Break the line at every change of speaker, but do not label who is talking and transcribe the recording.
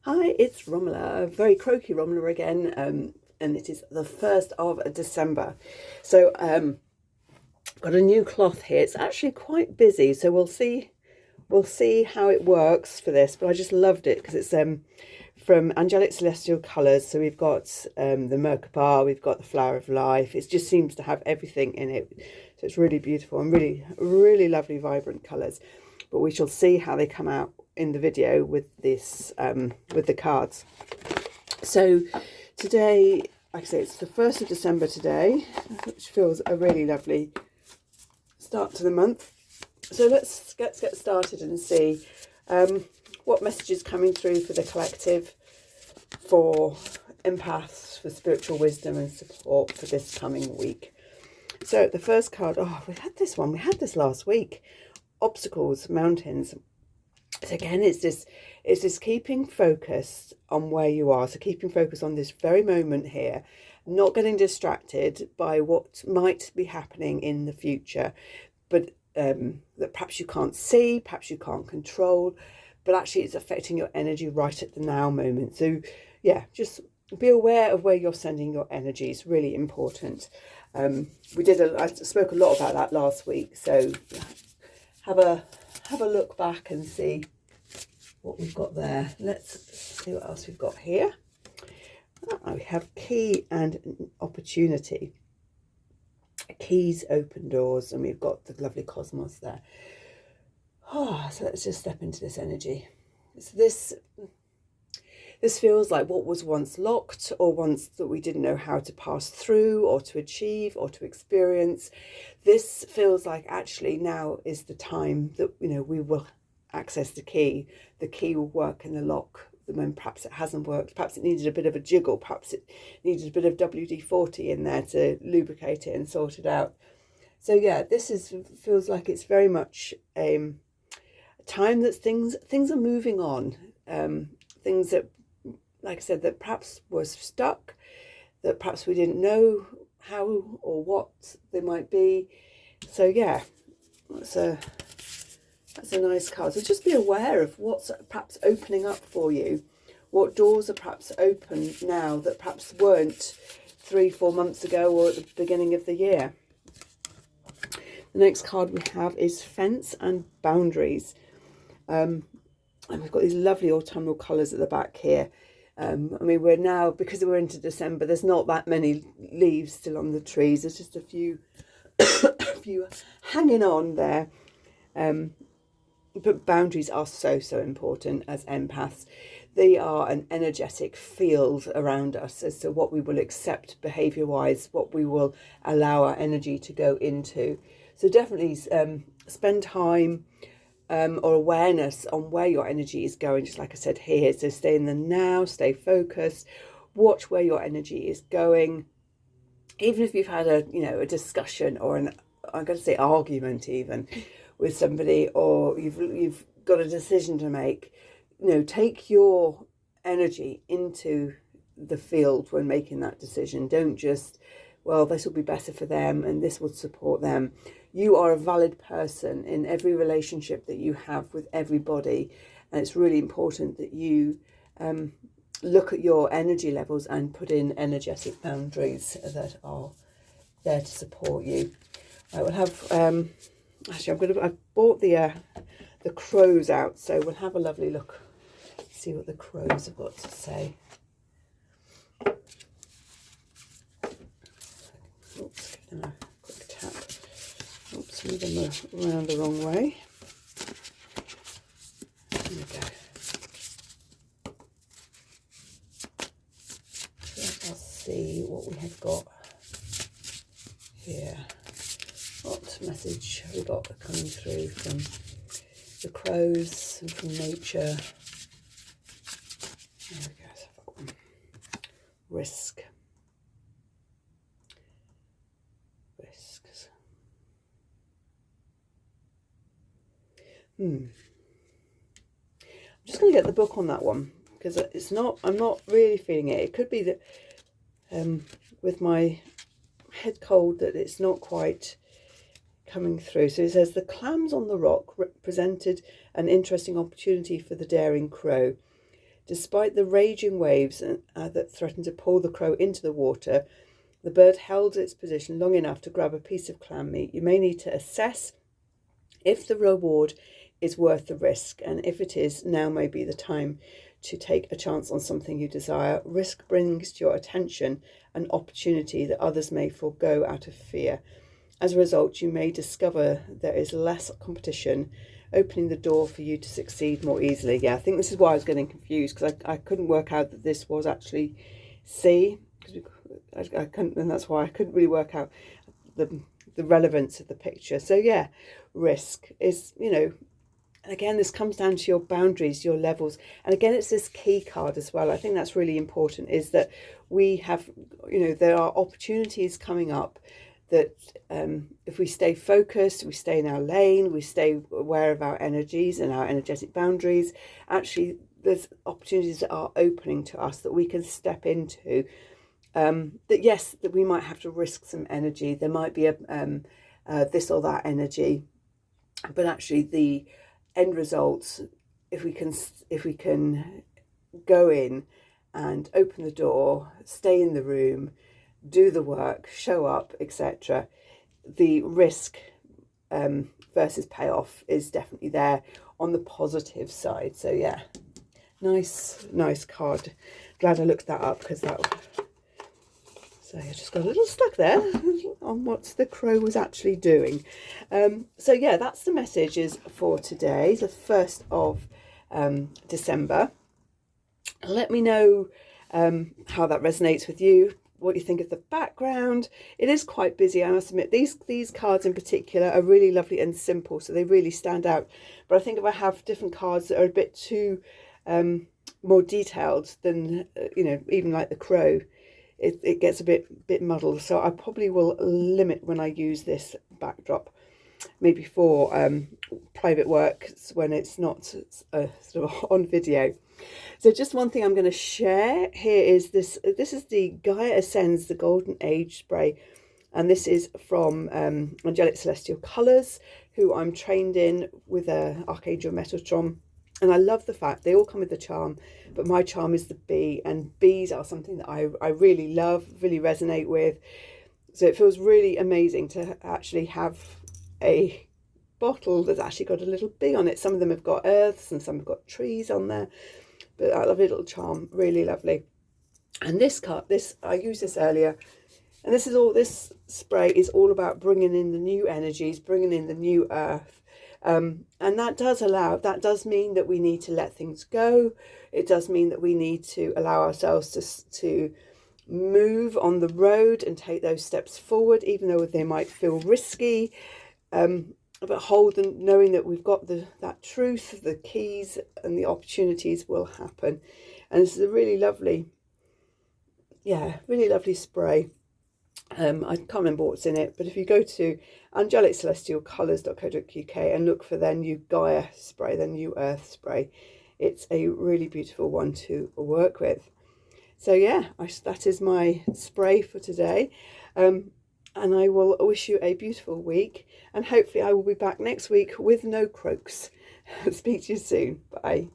Hi, it's Romola, a very croaky Romola again, and it is the 1st of December. So got a new cloth here. It's actually quite busy, so we'll see how it works for this. But I just loved it because it's from Angelic Celestial Colours. So we've got the Merkaba, we've got the Flower of Life. It just seems to have everything in it. So it's really beautiful and really, really lovely, vibrant colours. But we shall see how they come out in the video with this with the cards. So today, like I say, it's the 1st of December today, which feels a really lovely start to the month. So let's get started and see what message is coming through for the collective, for empaths, for spiritual wisdom and support for this coming week. So the first card, oh, we had this last week. Obstacles, mountains. So again, it's this keeping focused on where you are. So keeping focus on this very moment here, not getting distracted by what might be happening in the future, but that perhaps you can't see, perhaps you can't control, but actually it's affecting your energy right at the now moment. So yeah, just be aware of where you're sending your energy. It's really important. I spoke a lot about that last week. So have a look back and see what we've got there. Let's see what else we've got here. We have key and opportunity. Keys open doors, and we've got the lovely cosmos there. So let's just step into this energy. So this feels like what was once locked, or once that we didn't know how to pass through or to achieve or to experience. This feels like actually now is the time that, we will access the key. The key will work in the lock when perhaps it hasn't worked. Perhaps it needed a bit of a jiggle. Perhaps it needed a bit of WD-40 in there to lubricate it and sort it out. So yeah, feels like it's very much a time that things are moving on. Things that, like I said, that perhaps was stuck, that perhaps we didn't know how or what they might be. So yeah, that's a nice card. So just be aware of what's perhaps opening up for you, what doors are perhaps open now that perhaps weren't 3-4 months ago or at the beginning of the year. The next card we have is Fence and Boundaries. And we've got these lovely autumnal colours at the back here. We're now, because we're into December, there's not that many leaves still on the trees. There's just a few, few hanging on there. But boundaries are so important as empaths. They are an energetic field around us as to what we will accept behaviour-wise, what we will allow our energy to go into. So definitely spend time or awareness on where your energy is going, just like I said here. So stay in the now, stay focused, watch where your energy is going. Even if you've had a discussion or I'm going to say argument even with somebody, or you've got a decision to make, take your energy into the field when making that decision. Don't just, well, this will be better for them and this will support them. You are a valid person in every relationship that you have with everybody, and it's really important that you look at your energy levels and put in energetic boundaries that are there to support you. I will have actually I've bought the crows out, so we'll have a lovely look, see what the crows have got to say. Oops, give them a quick tap. Oops, move them around the wrong way. There we go. So let's see what we have got here. What message have we got coming through from the crows and from nature? There we go. So I've got one. Risk. Risks. I'm just going to get the book on that one, because I'm not really feeling it. It could be that with my head cold that it's not quite coming through. So it says, the clams on the rock represented an interesting opportunity for the daring crow. Despite the raging waves that threatened to pull the crow into the water, the bird held its position long enough to grab a piece of clam meat. You may need to assess if the reward is worth the risk, and if it is, now may be the time to take a chance on something you desire. Risk brings to your attention an opportunity that others may forego out of fear. As a result, you may discover there is less competition, opening the door for you to succeed more easily. Yeah, I think this is why I was getting confused, because I couldn't work out that this was actually C, because I couldn't, and that's why I couldn't really work out the relevance of the picture. So yeah, risk is, you know, and again, this comes down to your boundaries, your levels. And again, it's this key card as well. I think that's really important, is that we have, you know, there are opportunities coming up that if we stay focused, we stay in our lane, we stay aware of our energies and our energetic boundaries, actually there's opportunities that are opening to us that we can step into. That yes, that we might have to risk some energy. There might be a this or that energy, but actually the end results, if we can go in and open the door, stay in the room, do the work, show up, etc., the risk versus payoff is definitely there on the positive side. So yeah, nice card. Glad I looked that up, because that, so I just got a little stuck there on what the crow was actually doing. So yeah, that's the messages for today, the 1st of December. Let me know how that resonates with you, what you think of the background. It is quite busy, I must admit. These cards in particular are really lovely and simple, so they really stand out. But I think if I have different cards that are a bit too more detailed than, you know, even like the crow, it gets a bit muddled. So I probably will limit when I use this backdrop, maybe for private work when it's not sort of on video. So just one thing I'm going to share here is this. This is the Gaia Ascends, the Golden Age spray. And this is from Angelic Celestial Colours, who I'm trained in with Archangel Metatron. And I love the fact they all come with the charm, but my charm is the bee, and bees are something that I really love, really resonate with. So it feels really amazing to actually have a bottle that's actually got a little bee on it. Some of them have got earths and some have got trees on there, but I love a little charm, really lovely. And this card, I used this earlier, and this spray is all about bringing in the new energies, bringing in the new earth. And that does mean that we need to let things go. It does mean that we need to allow ourselves to move on the road and take those steps forward, even though they might feel risky. But hold them, knowing that we've got that truth, the keys, and the opportunities will happen. And this is a really lovely, really lovely spray. I can't remember what's in it, but if you go to angeliccelestialcolours.co.uk and look for their new Gaia spray, their new Earth spray, it's a really beautiful one to work with. So yeah, that is my spray for today. And I will wish you a beautiful week, and hopefully I will be back next week with no croaks. Speak to you soon. Bye.